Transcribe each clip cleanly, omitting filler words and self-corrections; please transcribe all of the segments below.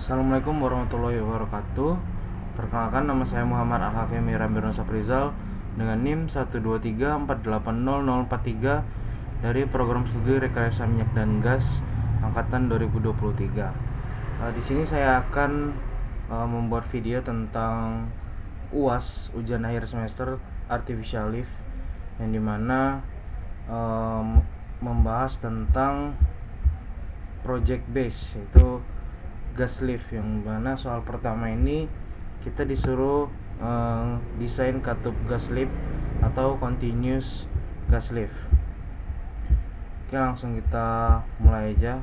Assalamualaikum warahmatullahi wabarakatuh. Perkenalkan, nama saya Muhammad Al-Hakim Miran Saprizal dengan NIM 123480043 dari Program Studi Rekayasa Minyak dan Gas angkatan 2023. Di sini saya akan membuat video tentang UAS, ujian akhir semester Artificial Lift, yang dimana membahas tentang project base, yaitu gas lift, yang mana soal pertama ini kita disuruh desain katup gas lift atau continuous gas lift. Oke, langsung kita mulai aja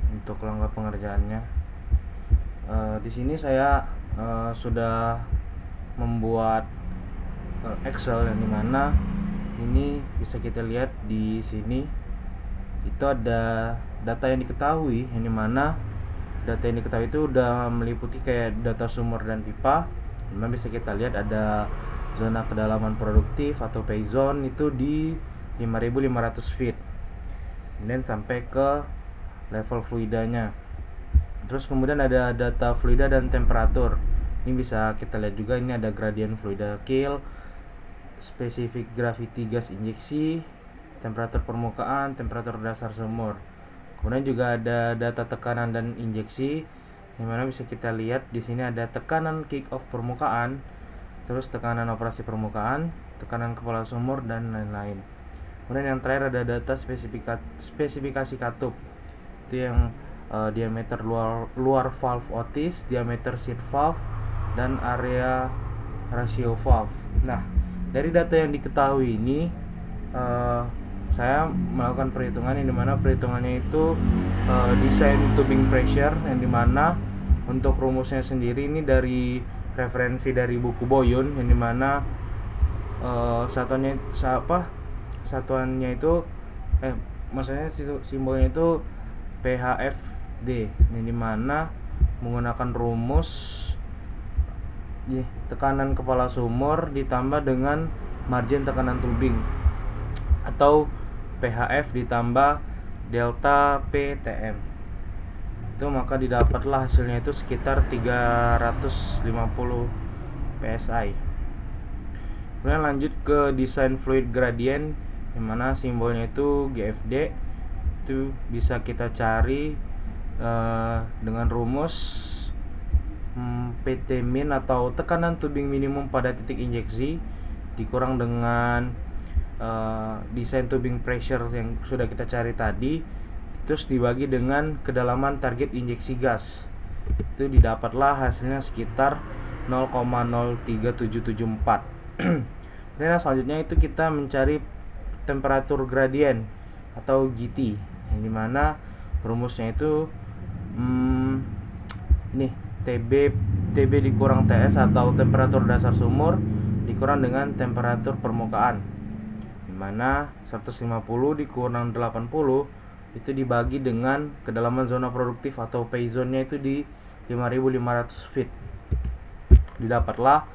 untuk langkah pengerjaannya. Di sini saya sudah membuat Excel, yang dimana ini bisa kita lihat di sini itu ada data yang diketahui, yang dimana data yang diketahui itu udah meliputi kayak data sumur dan pipa. Dimana bisa kita lihat ada zona kedalaman produktif atau pay zone itu di 5.500 feet, kemudian sampai ke level fluidanya. Terus kemudian ada data fluida dan temperatur. Ini bisa kita lihat juga, ini ada gradient fluida kill, spesifik gravity gas injeksi, temperatur permukaan, temperatur dasar sumur. Kemudian juga ada data tekanan dan injeksi, yang mana bisa kita lihat di sini ada tekanan kick off permukaan, terus tekanan operasi permukaan, tekanan kepala sumur, dan lain-lain. Kemudian yang terakhir ada data spesifikasi katup, itu yang diameter luar valve Otis, diameter seat valve, dan area ratio valve. Nah, dari data yang diketahui ini saya melakukan perhitungan, yang dimana perhitungannya itu desain tubing pressure, yang dimana untuk rumusnya sendiri ini dari referensi dari buku Boyun, yang dimana satuannya itu maksudnya simbolnya itu PHFD, yang dimana menggunakan rumus tekanan kepala sumur ditambah dengan margin tekanan tubing atau PHF ditambah delta PTM. Itu maka didapatlah hasilnya itu sekitar 350 PSI. Kemudian lanjut ke desain fluid gradient, yang mana simbolnya itu GFD. Itu bisa kita cari dengan rumus PT min atau tekanan tubing minimum pada titik injeksi dikurang dengan desain tubing pressure yang sudah kita cari tadi, terus dibagi dengan kedalaman target injeksi gas. Itu didapatlah hasilnya sekitar 0,03774. Dan selanjutnya itu kita mencari temperatur gradient atau GT, yang dimana rumusnya itu TB dikurang TS atau temperatur dasar sumur dikurang dengan temperatur permukaan, dimana 150 dikurang 80 itu dibagi dengan kedalaman zona produktif atau pay zone-nya itu di 5.500 feet. Didapatlah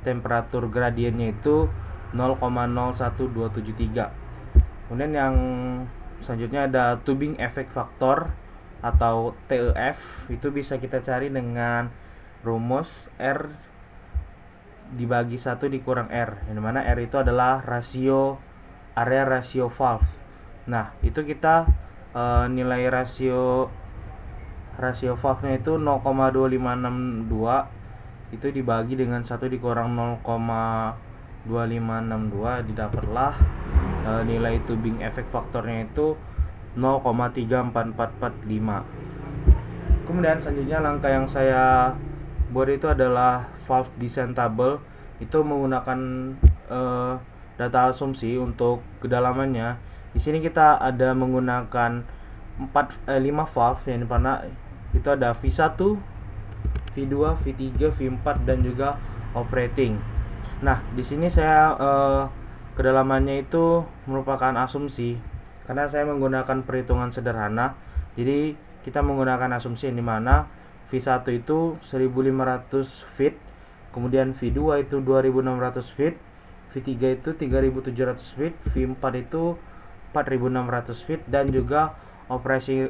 temperatur gradiennya itu 0,01273. Kemudian yang selanjutnya ada tubing effect factor atau TEF. Itu bisa kita cari dengan rumus R dibagi 1 dikurang R, yang dimana R itu adalah area ratio valve. Nah, itu kita nilai rasio valve-nya itu 0,2562, itu dibagi dengan 1 dikurang 0,2562, didapatlah nilai tubing effect faktornya itu 0,34445. Kemudian selanjutnya langkah yang saya buat itu adalah valve design table. Itu menggunakan data asumsi untuk kedalamannya. Di sini kita ada menggunakan 5 valve, yang dimana itu ada V1, V2, V3, V4, dan juga operating. Nah, di sini saya kedalamannya itu merupakan asumsi karena saya menggunakan perhitungan sederhana. Jadi kita menggunakan asumsi, yang dimana V1 itu 1.500 feet, kemudian V2 itu 2.600 feet, V3 itu 3.700 feet, V4 itu 4.600 feet, dan juga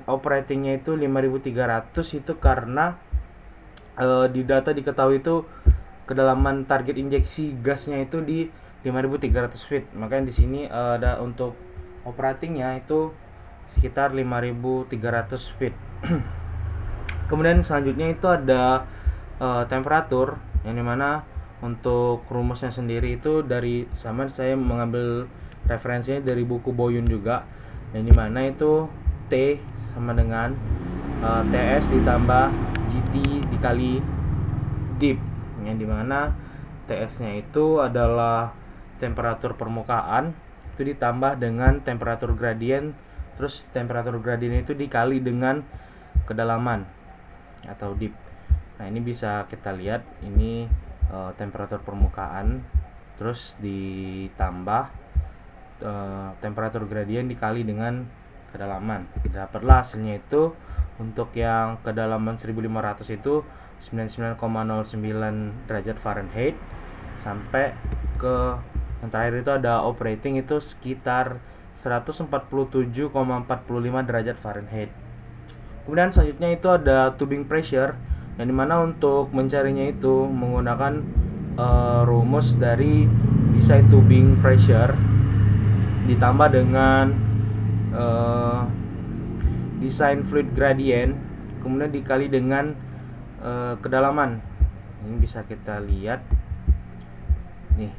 operatingnya itu 5.300. Itu karena di data diketahui itu kedalaman target injeksi gasnya itu di 5.300 feet. Makanya di sini ada untuk operatingnya itu sekitar 5.300 feet. Kemudian selanjutnya itu ada temperatur, yang dimana untuk rumusnya sendiri itu dari sama, saya mengambil referensinya dari buku Boyun juga, yang dimana itu T sama dengan TS ditambah GT dikali dip, yang dimana TS nya itu adalah temperatur permukaan itu ditambah dengan temperatur gradien, terus temperatur gradien itu dikali dengan kedalaman atau dip. Nah, ini bisa kita lihat ini temperatur permukaan, terus ditambah temperatur gradien dikali dengan kedalaman. Dapatlah hasilnya itu untuk yang kedalaman 1500 itu 99,09 derajat Fahrenheit, sampai ke yang terakhir itu ada operating itu sekitar 147,45 derajat Fahrenheit. Kemudian selanjutnya itu ada tubing pressure, yang dimana untuk mencarinya itu menggunakan rumus dari desain tubing pressure ditambah dengan desain fluid gradient, kemudian dikali dengan kedalaman. Ini bisa kita lihat nih,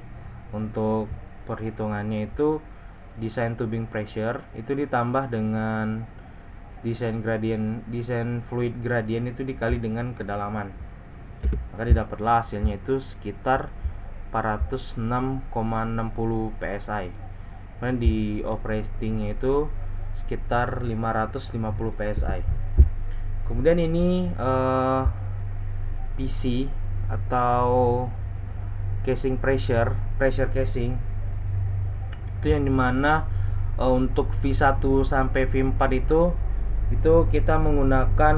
untuk perhitungannya itu desain tubing pressure itu ditambah dengan desain fluid gradient itu dikali dengan kedalaman, maka didapatlah hasilnya itu sekitar 406,60 psi. Kemudian di operatingnya itu sekitar 550 psi. Kemudian ini PC atau casing pressure casing, itu yang dimana untuk V1 sampai V4 itu kita menggunakan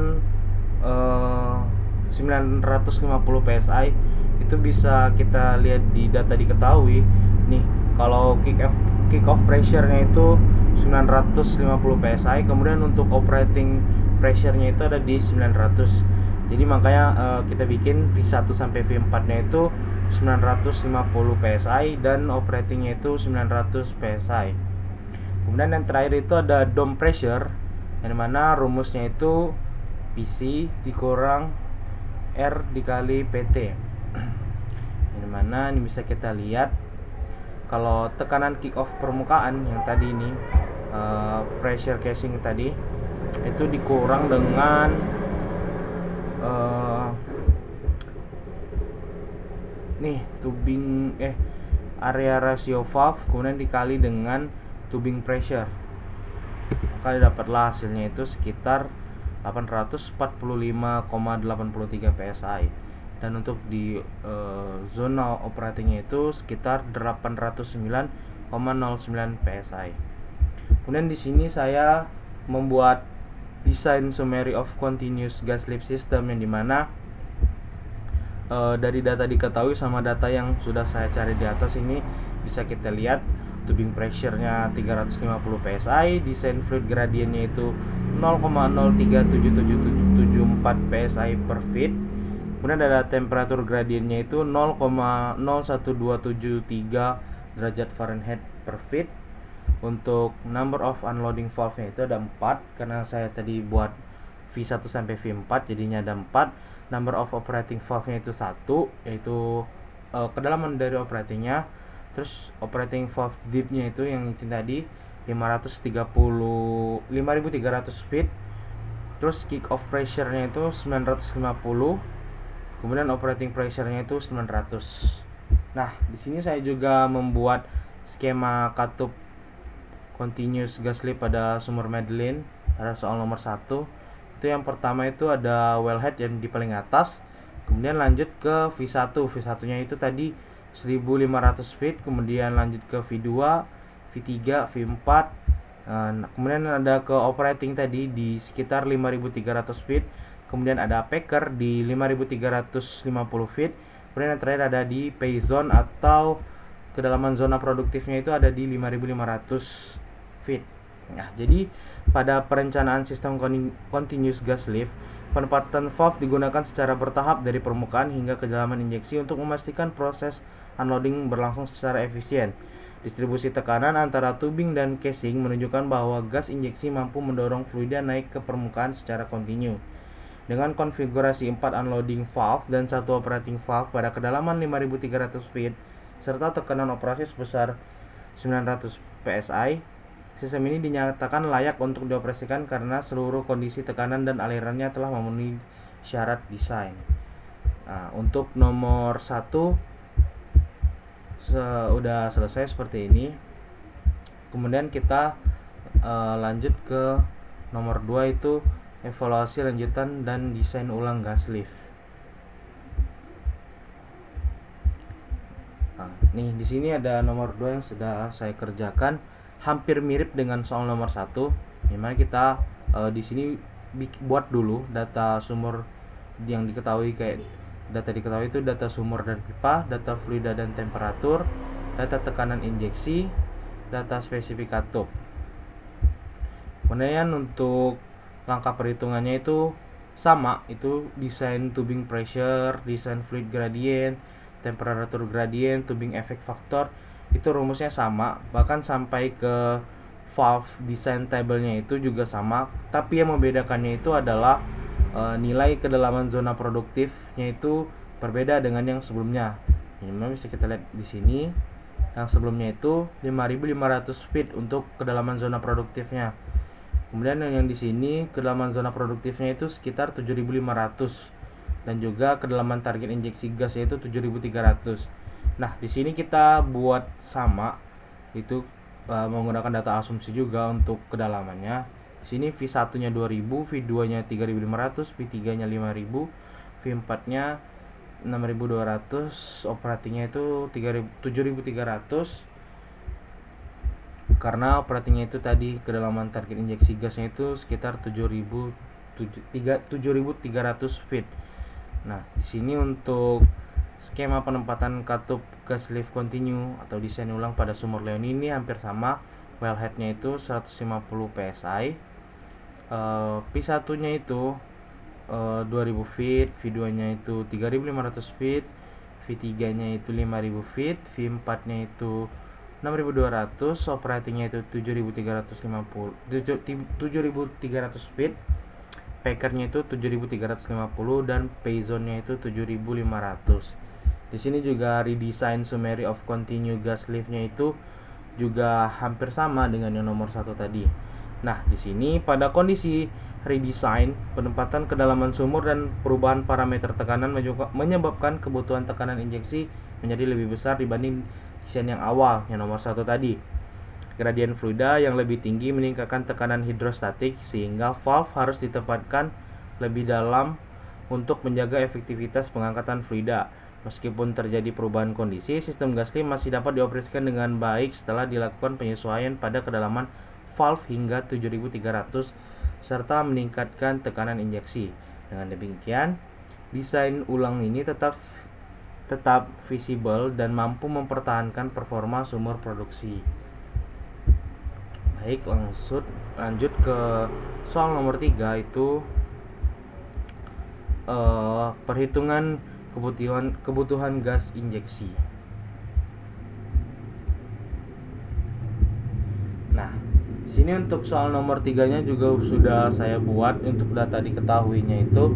950 psi. Itu bisa kita lihat di data diketahui nih, kalau kick off pressure-nya itu 950 psi, kemudian untuk operating pressure-nya itu ada di 900. Jadi makanya kita bikin V1 sampai V4 nya itu 950 psi dan operatingnya itu 900 psi. Kemudian yang terakhir itu ada dome pressure, yang dimana rumusnya itu PC dikurang R dikali PT. Yang dimana ini bisa kita lihat kalau tekanan kick off permukaan yang tadi ini pressure casing tadi itu dikurang dengan tubing area ratio valve, kemudian dikali dengan tubing pressure, maka dapatlah hasilnya itu sekitar 845,83 psi. Dan untuk di zona operatingnya itu sekitar 809,09 psi. Kemudian di sini saya membuat desain summary of continuous gas lift system, yang dimana dari data diketahui sama data yang sudah saya cari di atas ini bisa kita lihat tubing pressure-nya 350 psi, desain fluid gradientnya itu 0,037774 psi per feet. Kemudian ada temperatur gradientnya itu 0,01273 derajat Fahrenheit per feet. Untuk number of unloading valve-nya itu ada 4, karena saya tadi buat V1 sampai V4 jadinya ada 4. Number of operating valve-nya itu 1, yaitu kedalaman dari operatingnya. Terus operating valve dip-nya itu yang tadi 5.300 feet. Terus kick off pressure-nya itu 950. Kemudian operating pressure-nya itu 900. Nah, di sini saya juga membuat skema katup continuous gas lift pada sumur Medellin. Ada soal nomor 1. Itu yang pertama itu ada wellhead yang di paling atas. Kemudian lanjut ke V1. V1-nya itu tadi 1.500 feet, kemudian lanjut ke V2, V3, V4. Kemudian ada ke operating tadi di sekitar 5.300 feet. Kemudian ada packer di 5.350 feet. Kemudian yang terakhir ada di pay zone atau kedalaman zona produktifnya itu ada di 5.500 feet. Nah, jadi pada perencanaan sistem continuous gas lift Penempatan valve digunakan secara bertahap dari permukaan hingga kedalaman injeksi untuk memastikan proses unloading berlangsung secara efisien. Distribusi tekanan antara tubing dan casing menunjukkan bahwa gas injeksi mampu mendorong fluida naik ke permukaan secara kontinu. Dengan konfigurasi 4 unloading valve dan 1 operating valve pada kedalaman 5300 feet serta tekanan operasi sebesar 900 psi, sistem ini dinyatakan layak untuk dioperasikan karena seluruh kondisi tekanan dan alirannya telah memenuhi syarat desain. Nah, untuk nomor 1 sudah selesai seperti ini. Kemudian kita lanjut ke nomor 2, itu evaluasi lanjutan dan desain ulang gas lift. Nah, nih di sini ada nomor 2 yang sudah saya kerjakan, hampir mirip dengan soal nomor 1. Dimana kita di sini buat dulu data sumber yang diketahui, kayak data diketahui itu data sumur dan pipa, data fluida dan temperatur, data tekanan injeksi, data spesifik katup. Kemudian untuk langkah perhitungannya itu sama, itu desain tubing pressure, desain fluid gradient, temperatur gradient, tubing effect factor, itu rumusnya sama, bahkan sampai ke valve design table-nya itu juga sama, tapi yang membedakannya itu adalah nilai kedalaman zona produktifnya itu berbeda dengan yang sebelumnya. Ini bisa kita lihat di sini. Yang sebelumnya itu 5.500 feet untuk kedalaman zona produktifnya. Kemudian yang di sini kedalaman zona produktifnya itu sekitar 7.500 dan juga kedalaman target injeksi gasnya itu 7.300. Nah, di sini kita buat sama, itu menggunakan data asumsi juga untuk kedalamannya. Di sini V1-nya 2000, V2-nya 3500, V3-nya 5000, V4-nya 6200, operatingnya itu 7300. Karena operatingnya itu tadi kedalaman target injeksi gasnya itu sekitar 7.300 feet. Nah, di sini untuk skema penempatan katup gas lift continue atau desain ulang pada sumur Leoni ini hampir sama. Wellhead-nya itu 150 psi. P1-nya itu 2000 feet, V2-nya itu 3500 feet, V3-nya itu 5000 feet, V4-nya itu 6200, operatingnya itu 7300 feet, packernya itu 7350 dan payzone-nya itu 7500. Di sini juga redesign summary of continue gas lift-nya itu juga hampir sama dengan yang nomor 1 tadi. Nah, di sini pada kondisi redesign, penempatan kedalaman sumur dan perubahan parameter tekanan menyebabkan kebutuhan tekanan injeksi menjadi lebih besar dibanding desain yang awal, yang nomor 1 tadi. Gradien fluida yang lebih tinggi meningkatkan tekanan hidrostatik sehingga valve harus ditempatkan lebih dalam untuk menjaga efektivitas pengangkatan fluida. Meskipun terjadi perubahan kondisi, sistem gas lift masih dapat dioperasikan dengan baik setelah dilakukan penyesuaian pada kedalaman valve hingga 7300 serta meningkatkan tekanan injeksi. Dengan demikian, desain ulang ini tetap visible dan mampu mempertahankan performa sumur produksi. Baik, lanjut ke soal nomor 3, itu perhitungan kebutuhan gas injeksi. Nah, sini untuk soal nomor 3-nya juga sudah saya buat. Untuk data diketahuinya itu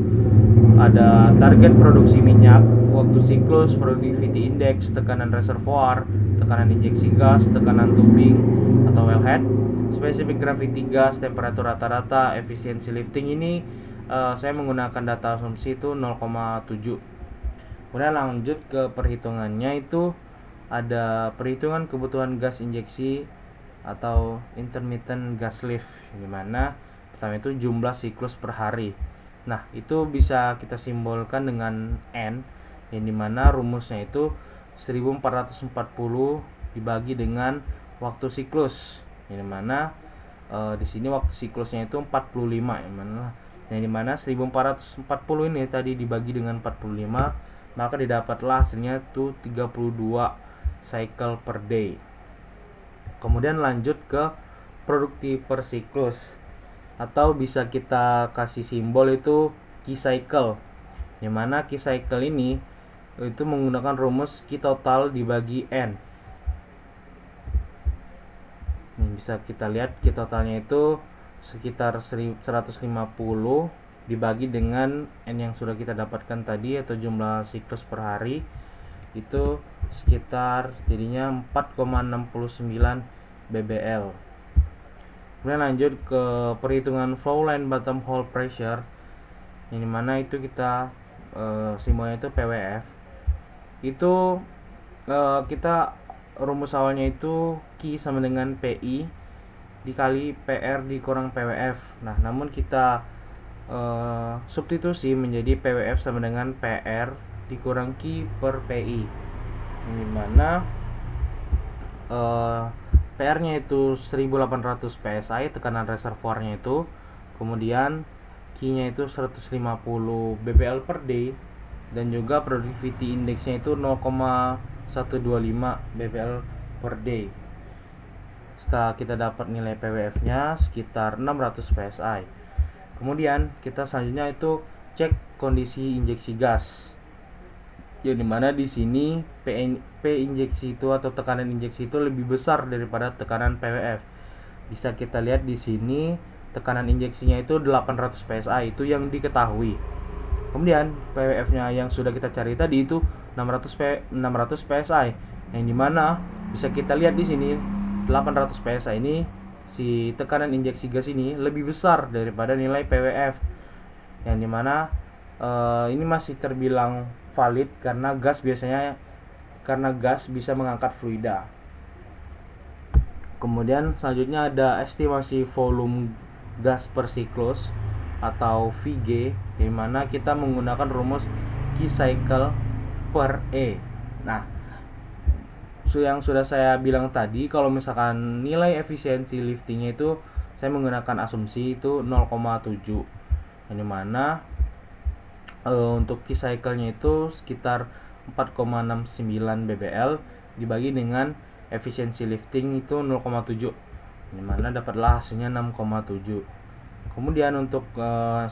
ada target produksi minyak, waktu siklus, productivity index, tekanan reservoir, tekanan injeksi gas, tekanan tubing atau wellhead, spesifik gravity gas, temperatur rata-rata, efisiensi lifting. Ini saya menggunakan data asumsi itu 0,7. Kemudian lanjut ke perhitungannya, itu ada perhitungan kebutuhan gas injeksi atau intermittent gas lift, dimana pertama itu jumlah siklus per hari. Nah, itu bisa kita simbolkan dengan N, yang dimana rumusnya itu 1440 dibagi dengan waktu siklus, yang dimana di sini waktu siklusnya itu 45, yang dimana 1440 ini tadi dibagi dengan 45, maka didapatlah hasilnya itu 32 cycle per day. Kemudian lanjut ke produktif per siklus, atau bisa kita kasih simbol itu key cycle, dimana key cycle ini itu menggunakan rumus key total dibagi N. Ini bisa kita lihat key totalnya itu sekitar 150 dibagi dengan N yang sudah kita dapatkan tadi, atau jumlah siklus per hari, itu sekitar jadinya 4,69 BBL. Kemudian lanjut ke perhitungan flow line bottom hole pressure, yang dimana itu kita simbolnya itu PWF. Itu kita rumus awalnya itu Q sama dengan PI dikali PR dikurang PWF. Nah, namun kita substitusi menjadi PWF sama dengan PR dikurang Q per PI, yang dimana PR-nya itu 1800 PSI, tekanan reservoirnya itu, kemudian Q-nya itu 150 BBL per day, dan juga productivity index-nya itu 0,125 BBL per day. Setelah kita dapat nilai PWF-nya sekitar 600 PSI. Kemudian kita selanjutnya itu cek kondisi injeksi gas. Yang dimana di sini P injeksi itu atau tekanan injeksi itu lebih besar daripada tekanan PWF. Bisa kita lihat di sini tekanan injeksinya itu 800 PSI, itu yang diketahui. Kemudian PWF-nya yang sudah kita cari tadi itu 600 PSI, yang dimana bisa kita lihat di sini 800 PSI ini, si tekanan injeksi gas ini lebih besar daripada nilai PWF, yang dimana ini masih terbilang valid karena gas bisa mengangkat fluida. Kemudian selanjutnya ada estimasi volume gas per siklus atau VG, di mana kita menggunakan rumus key cycle per E. Nah, yang sudah saya bilang tadi, kalau misalkan nilai efisiensi liftingnya itu saya menggunakan asumsi itu 0,7, yang dimana untuk key cycle-nya itu sekitar 4,69 BBL dibagi dengan efisiensi lifting itu 0,7, dimana dapatlah hasilnya 6,7. Kemudian untuk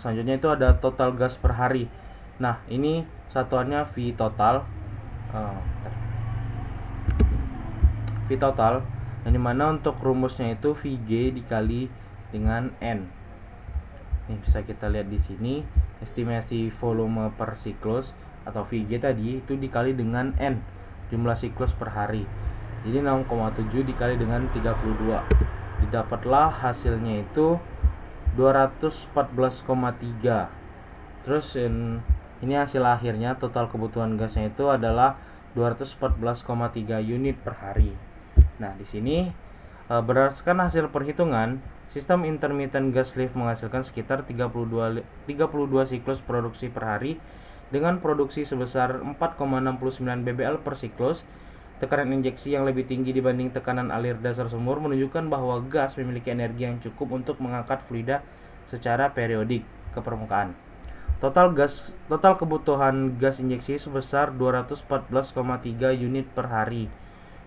selanjutnya itu ada total gas per hari. Nah, ini satuannya V total, yang dimana untuk rumusnya itu VG dikali dengan N. Ini bisa kita lihat di sini, estimasi volume per siklus atau VG tadi itu dikali dengan N, jumlah siklus per hari. Jadi 6,7 dikali dengan 32, didapatlah hasilnya itu 214,3. Terus ini hasil akhirnya, total kebutuhan gasnya itu adalah 214,3 unit per hari. Nah, di sini berdasarkan hasil perhitungan, sistem intermittent gas lift menghasilkan sekitar 32 siklus produksi per hari dengan produksi sebesar 4,69 BBL per siklus. Tekanan injeksi yang lebih tinggi dibanding tekanan alir dasar sumur menunjukkan bahwa gas memiliki energi yang cukup untuk mengangkat fluida secara periodik ke permukaan. Total kebutuhan gas injeksi sebesar 214,3 unit per hari.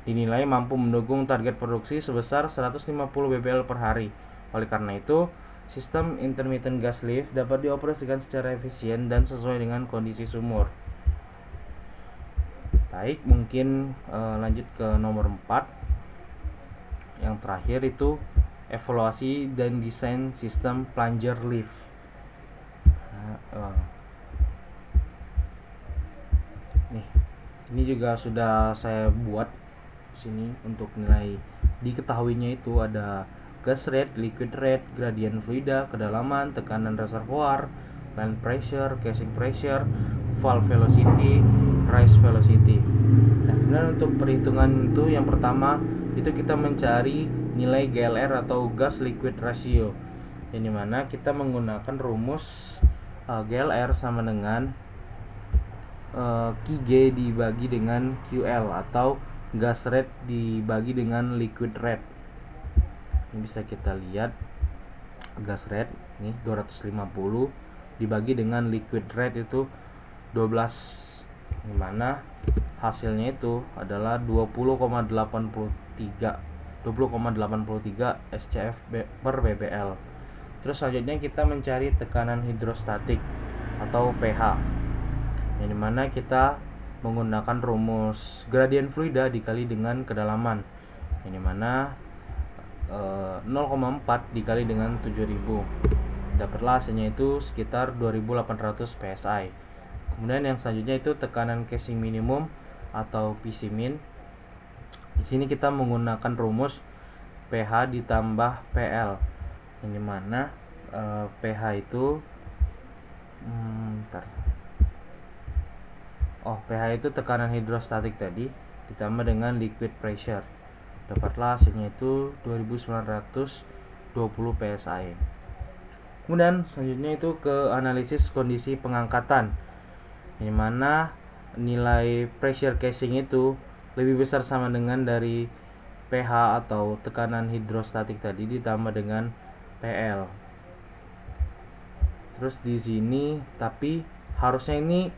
Dinilai mampu mendukung target produksi sebesar 150 BBL per hari. Oleh karena itu, sistem intermittent gas lift dapat dioperasikan secara efisien dan sesuai dengan kondisi sumur. Baik, mungkin lanjut ke nomor 4. Yang terakhir itu evaluasi dan desain sistem plunger lift. Ini juga sudah saya buat sini untuk nilai diketahuinya itu ada gas rate, liquid rate, gradient fluida, kedalaman, tekanan reservoir, line pressure, casing pressure, valve velocity, rise velocity. Nah, kemudian untuk perhitungan itu yang pertama itu kita mencari nilai GLR atau gas liquid ratio, yang dimana kita menggunakan rumus GLR sama dengan QG dibagi dengan QL atau gas rate dibagi dengan liquid rate. Ini bisa kita lihat gas rate ini 250 dibagi dengan liquid rate itu 12, dimana hasilnya itu adalah 20,83 SCF per BBL. Terus selanjutnya kita mencari tekanan hidrostatik. atau pH, yang dimana kita menggunakan rumus gradien fluida dikali dengan kedalaman, yang dimana 0,4 dikali dengan 7000, dapatlah hasilnya itu sekitar 2800 psi. Kemudian yang selanjutnya itu tekanan casing minimum atau PC min. Di sini kita menggunakan rumus pH ditambah PL, yang dimana pH itu pH itu tekanan hidrostatik tadi ditambah dengan liquid pressure, dapatlah hasilnya itu 2920 psi. Kemudian selanjutnya itu ke analisis kondisi pengangkatan, yang mana nilai pressure casing itu lebih besar sama dengan dari pH atau tekanan hidrostatik tadi ditambah dengan PL. Terus di sini tapi harusnya ini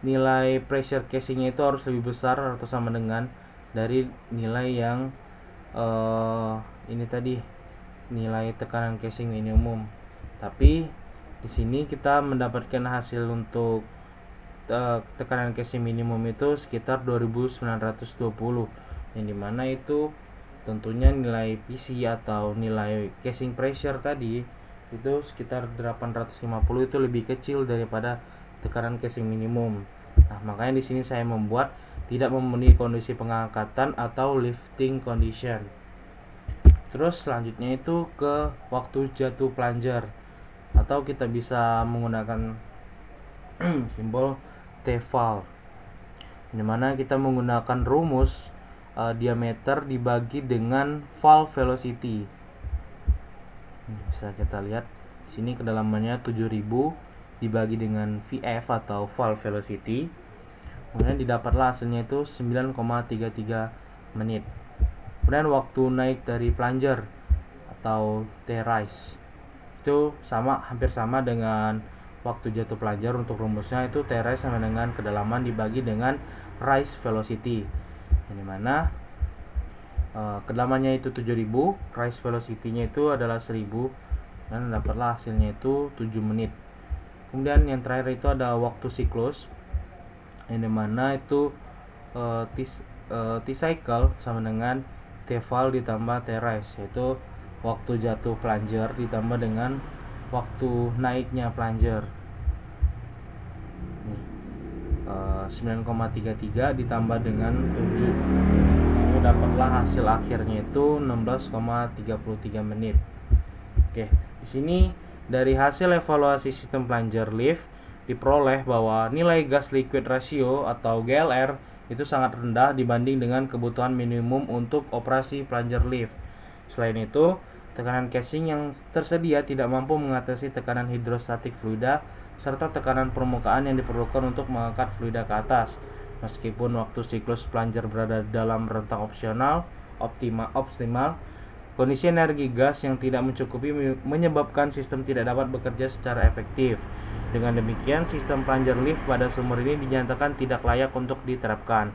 nilai pressure casingnya itu harus lebih besar atau sama dengan dari nilai yang ini tadi, nilai tekanan casing minimum. Tapi di sini kita mendapatkan hasil untuk tekanan casing minimum itu sekitar 2920, yang dimana itu tentunya nilai PC atau nilai casing pressure tadi itu sekitar 850 itu lebih kecil daripada tekanan casing minimum. Nah, makanya di sini saya membuat tidak memenuhi kondisi pengangkatan atau lifting condition. Terus selanjutnya itu ke waktu jatuh plunger, atau kita bisa menggunakan simbol T-valve, dimana kita menggunakan rumus diameter dibagi dengan valve velocity. Bisa kita lihat di sini kedalamannya 7000 dibagi dengan VF atau valve velocity, kemudian didapatlah hasilnya itu 9,33 menit. Kemudian waktu naik dari plunger atau T-rise itu hampir sama dengan waktu jatuh plunger. Untuk rumusnya itu T-rise sama dengan kedalaman dibagi dengan rise velocity, yang dimana kedalamannya itu 7000, rise velocity-nya itu adalah 1000, dan dapatlah hasilnya itu 7 menit. Kemudian yang terakhir itu ada waktu siklus, yang dimana itu T-cycle sama dengan T-valve ditambah T-rise, yaitu waktu jatuh plunger ditambah dengan waktu naiknya plunger. 9,33 ditambah dengan 7, itu dapatlah hasil akhirnya itu 16,33 menit. Oke, di sini dari hasil evaluasi sistem plunger lift diperoleh bahwa nilai gas liquid ratio atau GLR itu sangat rendah dibanding dengan kebutuhan minimum untuk operasi plunger lift. Selain itu, tekanan casing yang tersedia tidak mampu mengatasi tekanan hidrostatik fluida serta tekanan permukaan yang diperlukan untuk mengangkat fluida ke atas. Meskipun waktu siklus plunger berada dalam rentang optimal, kondisi energi gas yang tidak mencukupi menyebabkan sistem tidak dapat bekerja secara efektif. Dengan demikian, sistem plunger lift pada sumur ini dinyatakan tidak layak untuk diterapkan.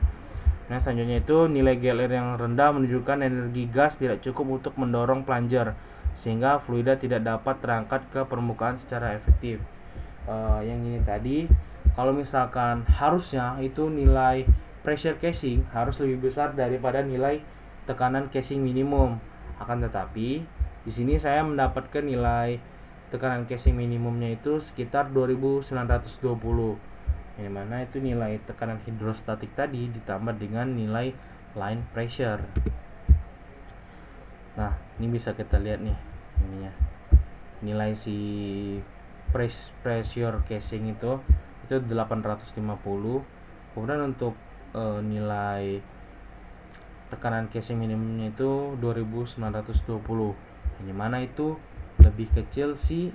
Nah, selanjutnya itu nilai GLR yang rendah menunjukkan energi gas tidak cukup untuk mendorong plunger, sehingga fluida tidak dapat terangkat ke permukaan secara efektif. Yang ini tadi, kalau misalkan harusnya itu nilai pressure casing harus lebih besar daripada nilai tekanan casing minimum. Akan tetapi di sini saya mendapatkan nilai tekanan casing minimumnya itu sekitar 2920, yang mana itu nilai tekanan hidrostatik tadi ditambah dengan nilai line pressure. Nah, ini bisa kita lihat nih ininya, nilai si pressure casing itu 850. Kemudian untuk nilai tekanan casing minimumnya itu 2920, yang dimana itu lebih kecil si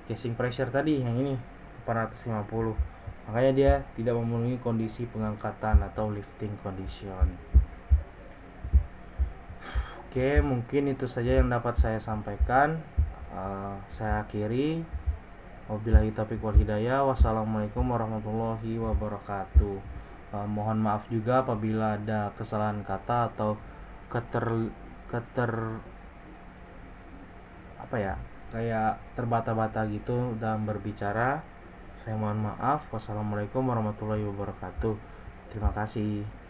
casing pressure tadi yang ini 450. Makanya dia tidak memenuhi kondisi pengangkatan atau lifting condition. Oke, mungkin itu saja yang dapat saya sampaikan. Saya akhiri. Wabillahi taufiq wal hidayah. Wassalamualaikum warahmatullahi wabarakatuh. Mohon maaf juga apabila ada kesalahan kata atau kayak terbata-bata gitu dalam berbicara. Saya mohon maaf. Wassalamualaikum warahmatullahi wabarakatuh. Terima kasih.